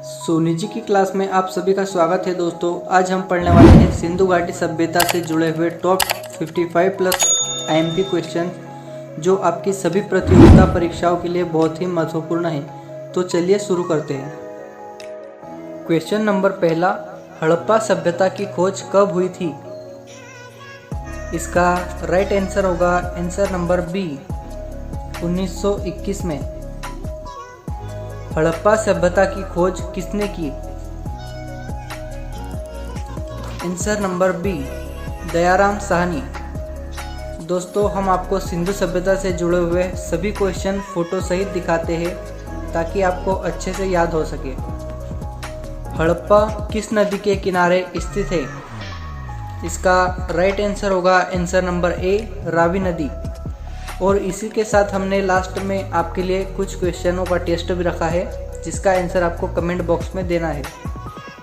सोनी जी की क्लास में आप सभी का स्वागत है दोस्तों। आज हम पढ़ने वाले हैं सिंधु घाटी सभ्यता से जुड़े हुए टॉप 55 प्लस आईएमपी क्वेश्चन, जो आपकी सभी प्रतियोगिता परीक्षाओं के लिए बहुत ही महत्वपूर्ण है। तो चलिए शुरू करते हैं। क्वेश्चन नंबर पहला, हड़प्पा सभ्यता की खोज कब हुई थी? इसका राइट आंसर होगा आंसर नंबर बी, 1921 में। हड़प्पा सभ्यता की खोज किसने की? Answer number B, Dayaram Sahni. दोस्तों, हम आपको सिंधु सभ्यता से जुड़े हुए सभी क्वेश्चन फोटो सहित दिखाते हैं ताकि आपको अच्छे से याद हो सके। हड़प्पा किस नदी के किनारे स्थित है? इसका राइट आंसर होगा आंसर नंबर ए, रावी नदी। और इसी के साथ हमने लास्ट में आपके लिए कुछ क्वेश्चनों का टेस्ट भी रखा है, जिसका आंसर आपको कमेंट बॉक्स में देना है।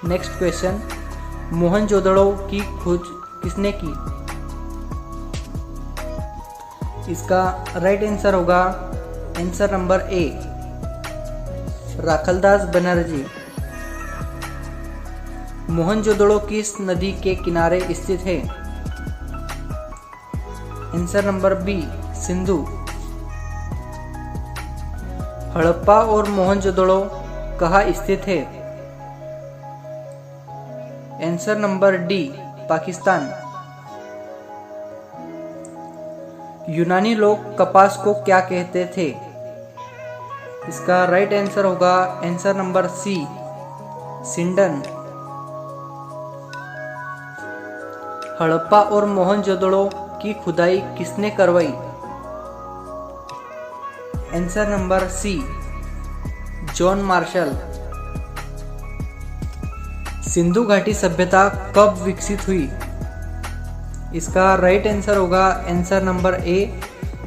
नेक्स्ट क्वेश्चन, मोहनजोदड़ो की खोज किसने की? इसका राइट आंसर होगा answer number A, Rakhaldas Banerjee. Mohenjodaro किस नदी के किनारे स्थित है? Answer number B, Sindhu. Harappa और मोहनजोदड़ो कहाँ स्थित है? Answer number D, Pakistan. यूनानी लोग कपास को क्या कहते थे? इसका राइट आंसर होगा आंसर नंबर सी, सिंडन। हड़प्पा और मोहनजोदड़ो की खुदाई किसने करवाई? Answer number C, John Marshall. Sindhu घाटी सभ्यता कब विकसित हुई? इसका राइट आंसर होगा आंसर नंबर ए,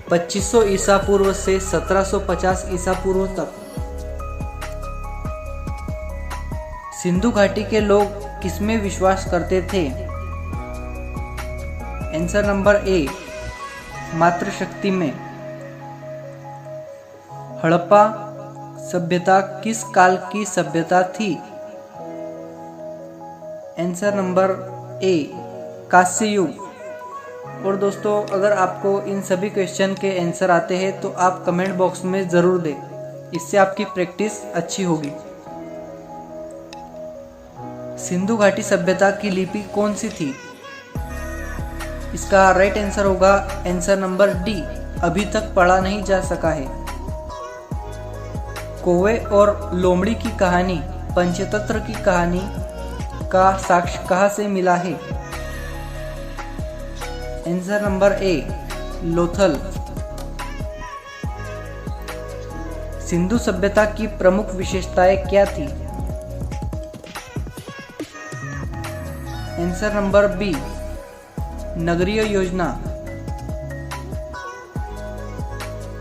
2500 ईसा पूर्व से 1750 ईसा पूर्व तक। सिंधु घाटी के लोग किसमें विश्वास करते थे? आंसर नंबर ए, मातृशक्ति में। हड़प्पा सभ्यता किस काल की सभ्यता थी? आंसर नंबर ए, कांस्य युग। और दोस्तों, अगर आपको इन सभी क्वेश्चन के आंसर आते हैं तो आप कमेंट बॉक्स में ज़रूर दें, इससे आपकी प्रैक्टिस अच्छी होगी। सिंधु घाटी सभ्यता की लिपि कौन सी थी? इसका राइट आंसर होगा आंसर नंबर डी, अभी तक पढ़ा नहीं जा सका है। कोवे और लोमड़ी की कहानी, पंचतंत्र की कहानी का साक्ष्य कहाँ से मिला है? Answer number A, Lothal. Sindhu सभ्यता की प्रमुख विशेषताएं क्या थी? आंसर नंबर बी, नगरीय योजना।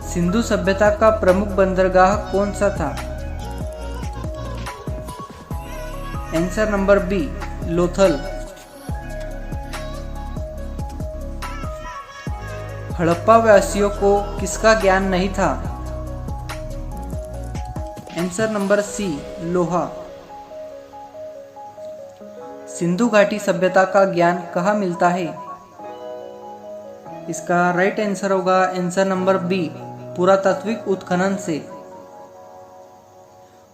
सिंधु सभ्यता का प्रमुख बंदरगाह कौन सा था? Answer number B, Lothal. Harappa वासियों को किसका ज्ञान नहीं था? आंसर नंबर सी, लोहा। सिंधु घाटी सभ्यता का ज्ञान कहाँ मिलता है? इसका राइट आंसर होगा आंसर नंबर बी, पुरातात्विक उत्खनन से।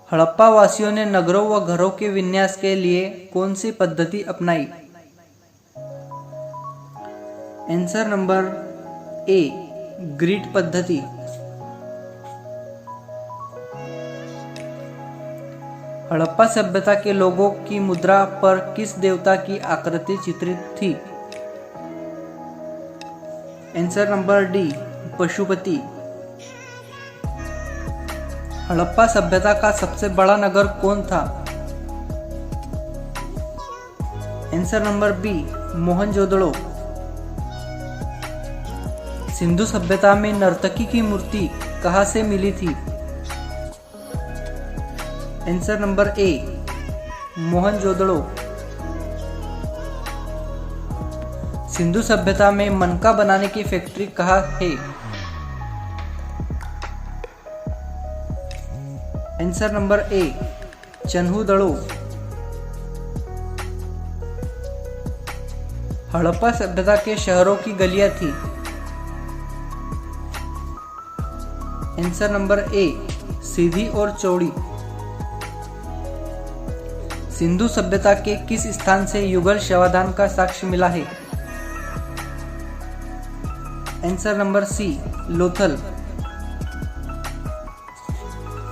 हड़प्पा वासियों ने नगरों व घरों के विन्यास के लिए कौन सी पद्धति अपनाई? आंसर नंबर ए, ग्रिड पद्धति। हड़प्पा सभ्यता के लोगों की मुद्रा पर किस देवता की आकृति चित्रित थी? Answer number D, Pashupati. Harappa सभ्यता का सबसे बड़ा नगर कौन था? Answer number B, Mohenjodaro. Sindhu सभ्यता में नर्तकी की मूर्ति कहाँ से मिली थी? Answer number A, Mohenjodaro. Sindhu सभ्यता में मनका बनाने की फैक्ट्री कहाँ है? Answer number A, Chanhudaro. Harappa सभ्यता के शहरों की गलियां थी। आंसर नंबर ए, सीधी और चौड़ी। सिंधु सभ्यता के किस स्थान से युगल शवाधान का साक्ष्य मिला है? Answer number C, Lothal.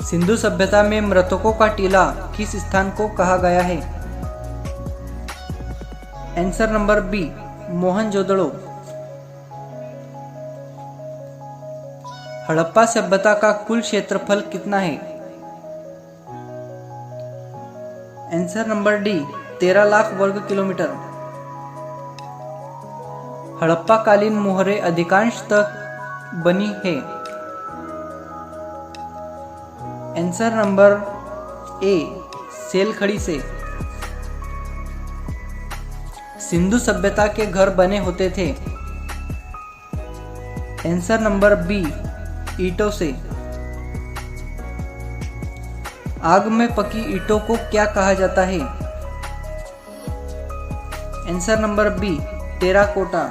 Sindhu सभ्यता में मृतकों का टीला किस स्थान को कहा गया है? Answer number B, Mohenjodaro. Harappa सभ्यता का कुल क्षेत्रफल कितना है? आंसर नंबर डी, 13 लाख वर्ग किलोमीटर। हड़प्पा कालीन मोहरें अधिकांश तक बनी है। आंसर नंबर ए, सेलखड़ी से। सिंधु सभ्यता के घर बने होते थे। आंसर नंबर बी, ईंटों से। आग में पकी ईंटों को क्या कहा जाता है? Answer number B, terracotta.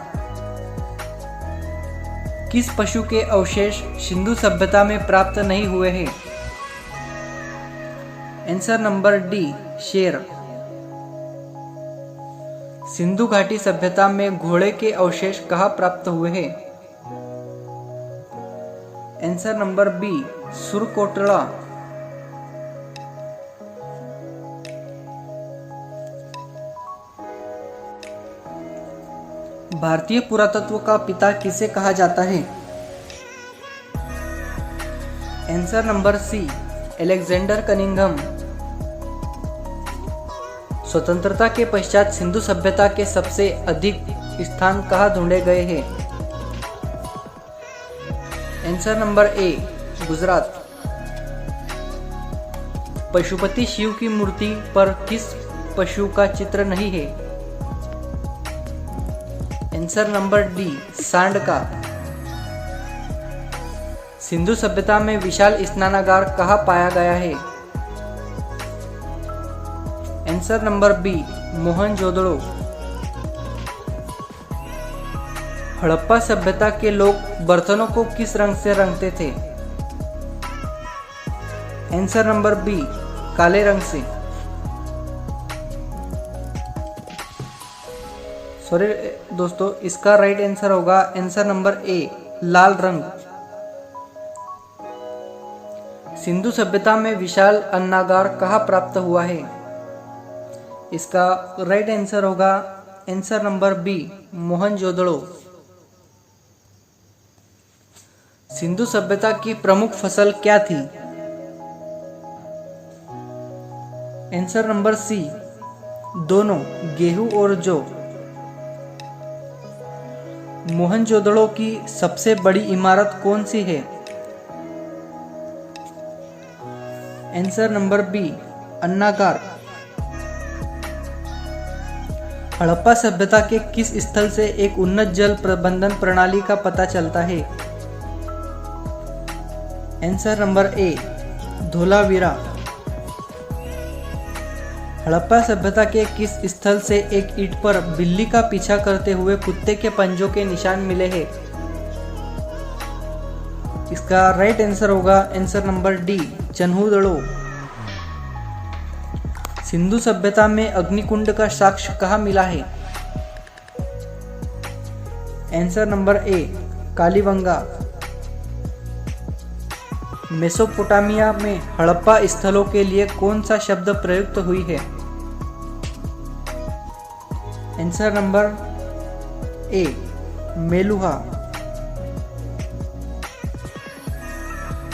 किस पशु के अवशेष सिंधु सभ्यता में प्राप्त नहीं हुए हैं? आंसर नंबर डी, शेर। सिंधु घाटी सभ्यता में घोड़े के अवशेष कहाँ प्राप्त हुए हैं? Answer number B, Surkotada. भारतीय पुरातत्व का पिता किसे कहा जाता है? Answer number C, Alexander Cunningham. स्वतंत्रता के पश्चात सिंधु सभ्यता के सबसे अधिक स्थान कहाँ ढूंढे गए हैं? Answer number A, Gujarat. Pashupati Shiva की मूर्ति पर किस पशु का चित्र नहीं है? आंसर नंबर डी, सांड का। सिंधु सभ्यता में विशाल स्नानागार कहाँ पाया गया है? Answer number B, Mohenjodaro. Harappa सभ्यता के लोग बर्तनों को किस रंग से रंगते थे? आंसर नंबर बी, काले रंग से। सॉरी दोस्तों, इसका राइट आंसर होगा आंसर नंबर ए, लाल रंग। सिंधु सभ्यता में विशाल अन्नागार कहाँ प्राप्त हुआ है? इसका राइट आंसर होगा answer number B, Mohenjodaro. Sindhu सभ्यता की प्रमुख फसल क्या थी? आंसर नंबर सी, दोनों, गेहूं और जौ। मोहनजोदड़ो की सबसे बड़ी इमारत कौन सी है? आंसर नंबर बी, अन्नागार। हड़प्पा सभ्यता के किस स्थल से एक उन्नत जल प्रबंधन प्रणाली का पता चलता है? आंसर नंबर ए, धोलावीरा। हड़प्पा सभ्यता के किस स्थल से एक ईंट पर बिल्ली का पीछा करते हुए कुत्ते के पंजों के निशान मिले हैं? इसका राइट आंसर होगा answer number D, Chanhudaro. Sindhu सभ्यता में अग्निकुंड का साक्ष्य कहाँ मिला है? Answer number A, Kalibangan. Mesopotamia में हड़प्पा स्थलों के लिए कौन सा शब्द प्रयुक्त हुई है? Answer number A, Meluha.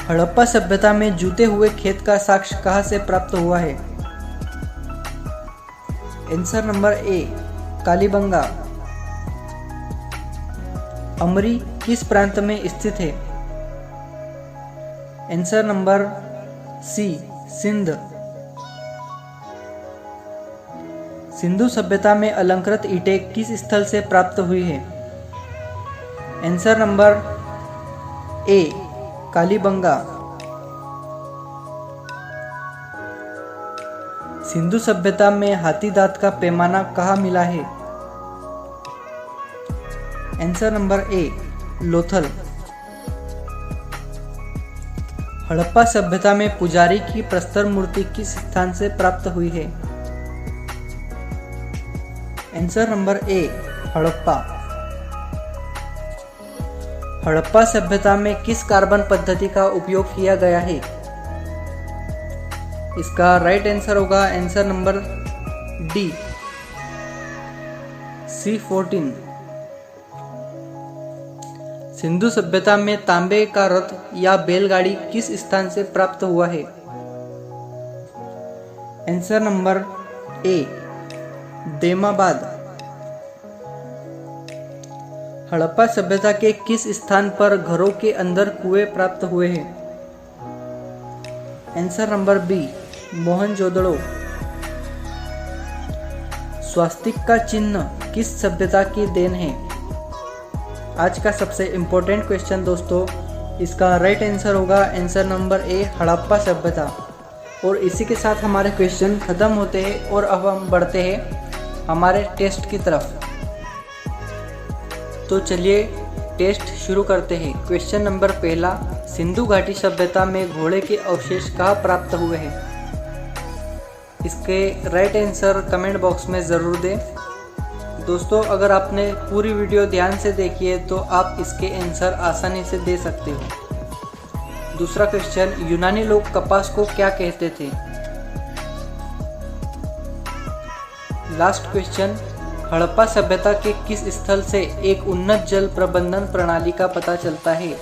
Harappa सभ्यता में जूते हुए खेत का साक्ष्य कहाँ से प्राप्त हुआ है? Answer number A, Kalibangan. Amri किस प्रांत में स्थित है? Answer number C, Sindh. Sindhu सभ्यता में अलंकृत ईंटें किस स्थल से प्राप्त हुई है? Answer number A, Kalibangan. Sindhu सभ्यता में हाथी दांत का पैमाना कहाँ मिला है? Answer number A, Lothal. Harappa सभ्यता में पुजारी की प्रस्तर मूर्ति किस स्थान से प्राप्त हुई है? आंसर नंबर ए, हड़प्पा। हड़प्पा सभ्यता में किस कार्बन पद्धति का उपयोग किया गया है? इसका राइट आंसर होगा answer number D, C14। Sindhu सभ्यता में तांबे का रथ या बैलगाड़ी किस स्थान से प्राप्त हुआ है? Answer number A, Daimabad. Harappa सभ्यता के किस स्थान पर घरों के अंदर कुएं प्राप्त हुए हैं? Answer number B, Mohenjodaro. स्वास्तिक का चिन्ह किस सभ्यता की देन है? आज का सबसे इम्पोर्टेंट क्वेश्चन दोस्तों, इसका राइट आंसर होगा आंसर नंबर ए, हड़प्पा सभ्यता। और इसी के साथ हमारे क्वेश्चन खत्म होते हैं और अब हम बढ़ते हैं हमारे टेस्ट की तरफ। तो चलिए टेस्ट शुरू करते हैं। क्वेश्चन नंबर पहला, सिंधु घाटी सभ्यता में घोड़े के अवशेष कहाँ प्राप्त हुए हैं? इसके राइट आंसर कमेंट बॉक्स में ज़रूर दें। दोस्तों, अगर आपने पूरी वीडियो ध्यान से देखी है तो आप इसके आंसर आसानी से दे सकते हो। दूसरा क्वेश्चन, यूनानी लोग कपास को क्या कहते थे? लास्ट क्वेश्चन, हड़प्पा सभ्यता के किस स्थल से एक उन्नत जल प्रबंधन प्रणाली का पता चलता है?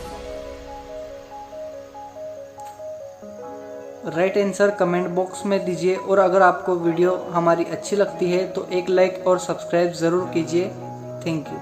राइट आंसर कमेंट बॉक्स में दीजिए और अगर आपको वीडियो हमारी अच्छी लगती है तो एक लाइक और सब्सक्राइब ज़रूर कीजिए। Thank you.